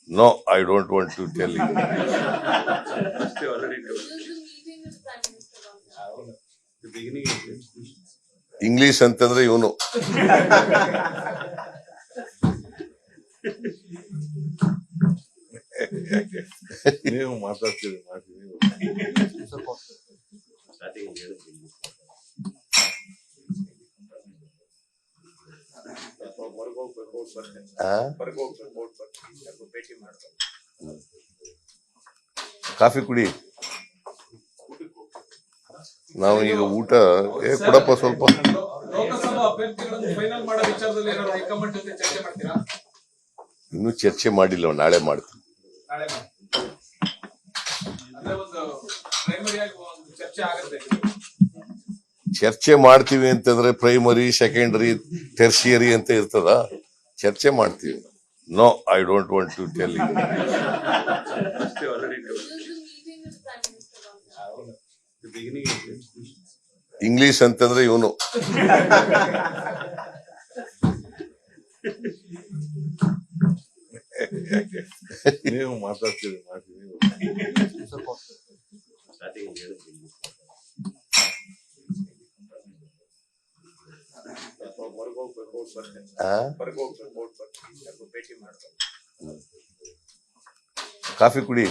No, I don't want to tell you. English ಅಂತಂದ್ರೆ ಇವನು ನೀವು ಮಾತಾಡ್ತೀರಿ ಕಾಫಿ ಕುಡಿ. ನಾವು ಈಗ ಊಟ ಕೊಡಪ್ಪ ಸ್ವಲ್ಪ. ಲೋಕಸಭಾ ಅಭ್ಯರ್ಥಿಗಳನ್ನು ಫೈನಲ್ ಮಾಡೋ ವಿಚಾರದಲ್ಲಿ ಏನಾದ್ರು ಹೈಕಮಾಂಡ್ ಜೊತೆ ಚರ್ಚೆ ಮಾಡ್ತೀರಾ? ಇನ್ನೂ ಚರ್ಚೆ ಮಾಡಿಲ್ಲ, ನಾಳೆ ಮಾಡ್ತೀವಿ. ನಾಳೆ ಅಂದ್ರೆ ಒಂದು ಪ್ರೈಮರಿ ಆಗಿ ಒಂದು ಚರ್ಚೆ ಆಗುತ್ತೆ. ಚರ್ಚೆ ಮಾಡ್ತೀವಿ ಅಂತಂದ್ರೆ ಪ್ರೈಮರಿ, ಸೆಕೆಂಡರಿ, ಟೆರ್ಷಿಯರಿ ಅಂತ ಇರ್ತದ. ಚರ್ಚೆ ಮಾಡ್ತೀವಿ. No, I don't want to tell you. English ಅಂತಂದ್ರೆ ಇವನು ನೀವು ಮಾತಾಡ್ತೀರಿ ಕಾಫಿ ಕುಡಿ.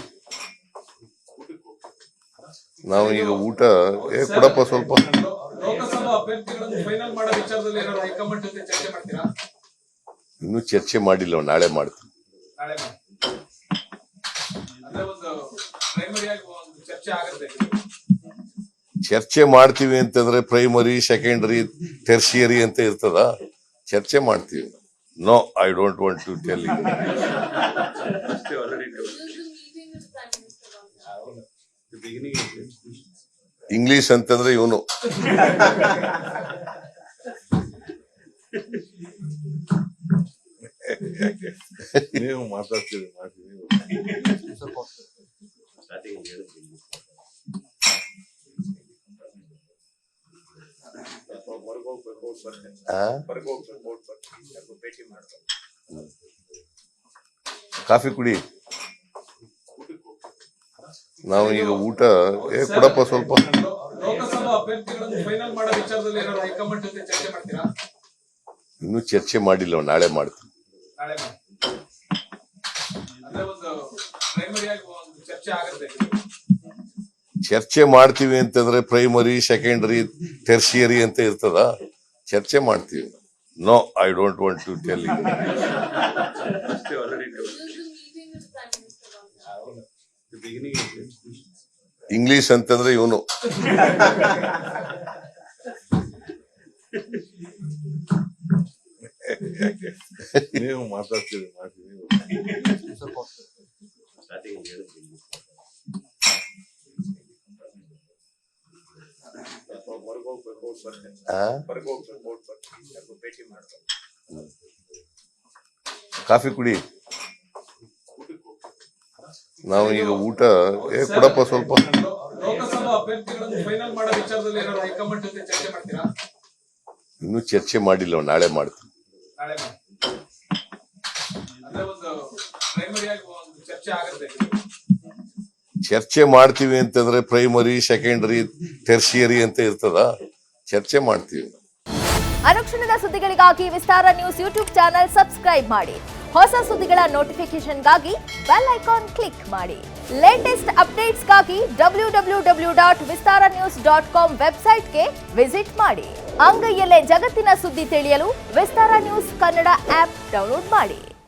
ನಾವು ಈಗ ಊಟ ಕೊಡಪ್ಪ ಸ್ವಲ್ಪ. ಲೋಕಸಭಾ ಅಭ್ಯರ್ಥಿಗಳನ್ನು ಫೈನಲ್ ಮಾಡೋ ವಿಚಾರದಲ್ಲಿ ಏನಾದ್ರು ಹೈಕಮಾಂಡ್ ಜೊತೆ ಚರ್ಚೆ ಮಾಡ್ತೀರಾ? ಇನ್ನೂ ಚರ್ಚೆ ಮಾಡಿಲ್ಲ, ನಾಳೆ ಮಾಡ್ತೀವಿ. ನಾಳೆ ಅಂದ್ರೆ ಒಂದು ಪ್ರೈಮರಿ ಆಗಿ ಒಂದು ಚರ್ಚೆ ಆಗುತ್ತೆ. ಚರ್ಚೆ ಮಾಡ್ತೀವಿ ಅಂತಂದ್ರೆ ಪ್ರೈಮರಿ, ಸೆಕೆಂಡರಿ, ಟೆರ್ಷಿಯರಿ ಅಂತ ಇರ್ತದ. ಚರ್ಚೆ ಮಾಡ್ತೀವಿ. No, I don't want to tell you. English ಅಂತಂದ್ರೆ ಇವನು ನೀವು ಮಾತಾಡ್ತೀರಿ ಕಾಫಿ ಕುಡಿ. ನಾವು ಈಗ ಊಟ ಕೊಡಪ್ಪ ಸ್ವಲ್ಪ. ಲೋಕಸಭಾ ಅಭ್ಯರ್ಥಿಗಳನ್ನು ಫೈನಲ್ ಮಾಡೋ ವಿಚಾರದಲ್ಲಿ ಏನಾದ್ರು ಹೈಕಮಾಂಡ್ ಜೊತೆ ಚರ್ಚೆ ಮಾಡ್ತೀರಾ? ಇನ್ನೂ ಚರ್ಚೆ ಮಾಡಿಲ್ಲ, ನಾಳೆ ಮಾಡ್ತೀವಿ. ನಾಳೆ ಅಂದ್ರೆ ಒಂದು ಪ್ರೈಮರಿ ಆಗಿ ಒಂದು ಚರ್ಚೆ ಆಗುತ್ತೆ. ಚರ್ಚೆ ಮಾಡ್ತೀವಿ ಅಂತಂದ್ರೆ ಪ್ರೈಮರಿ, ಸೆಕೆಂಡರಿ, ಟೆರ್ಷಿಯರಿ ಅಂತ ಇರ್ತದ. ಚರ್ಚೆ ಮಾಡ್ತೀವಿ. No, I don't want to tell you. English ಅಂತಂದ್ರೆ ಇವನು ನೀವು ಮಾತಾಡ್ತೀರಿ ಕಾಫಿ ಕುಡಿ. ನಾವು ಈಗ ಊಟ ಕೊಡಪ್ಪ ಸ್ವಲ್ಪ. ಲೋಕಸಭಾ ಅಭ್ಯರ್ಥಿಗಳನ್ನು ಫೈನಲ್ ಮಾಡೋ ವಿಚಾರದಲ್ಲಿ ಏನಾದ್ರು ಹೈಕಮಾಂಡ್ ಜೊತೆ ಚರ್ಚೆ ಮಾಡ್ತೀರಾ? ಇನ್ನೂ ಚರ್ಚೆ ಮಾಡಿಲ್ಲ, ನಾಳೆ ಮಾಡ್ತೀವಿ. ನಾಳೆ ಅಂದ್ರೆ ಒಂದು ಪ್ರೈಮರಿ ಆಗಿ ಒಂದು ಚರ್ಚೆ ಆಗುತ್ತೆ. ಚರ್ಚೆ ಮಾಡ್ತೀವಿ ಅಂತಂದ್ರೆ ಪ್ರೈಮರಿ, ಸೆಕೆಂಡರಿ, ಟೆರ್ಷಿಯರಿ ಅಂತ ಇರ್ತದ. ಚರ್ಚೆ ಮಾಡ್ತೀವಿ. ಅನುಕ್ಷಣದ ಸುದ್ದಿಗಳಿಗಾಗಿ ವಿಸ್ತಾರ ನ್ಯೂಸ್ ಯೂಟ್ಯೂಬ್ ಚಾನೆಲ್ ಸಬ್ಸ್ಕ್ರೈಬ್ ಮಾಡಿ. ಹೊಸ ಸುದ್ದಿಗಳ ನೋಟಿಫಿಕೇಶನ್ಗಾಗಿ ಬೆಲ್ ಐಕಾನ್ ಕ್ಲಿಕ್ ಮಾಡಿ. ಲೇಟೆಸ್ಟ್ ಅಪ್ಡೇಟ್ಸ್ಗಾಗಿ www.vistaranews.com ವೆಬ್ಸೈಟ್ಗೆ ವಿಸಿಟ್ ಮಾಡಿ. ಅಂಗೈಯಲ್ಲೇ ಜಗತ್ತಿನ ಸುದ್ದಿ ತಿಳಿಯಲು ವಿಸ್ತಾರ ನ್ಯೂಸ್ ಕನ್ನಡ ಆಪ್ ಡೌನ್ಲೋಡ್ ಮಾಡಿ.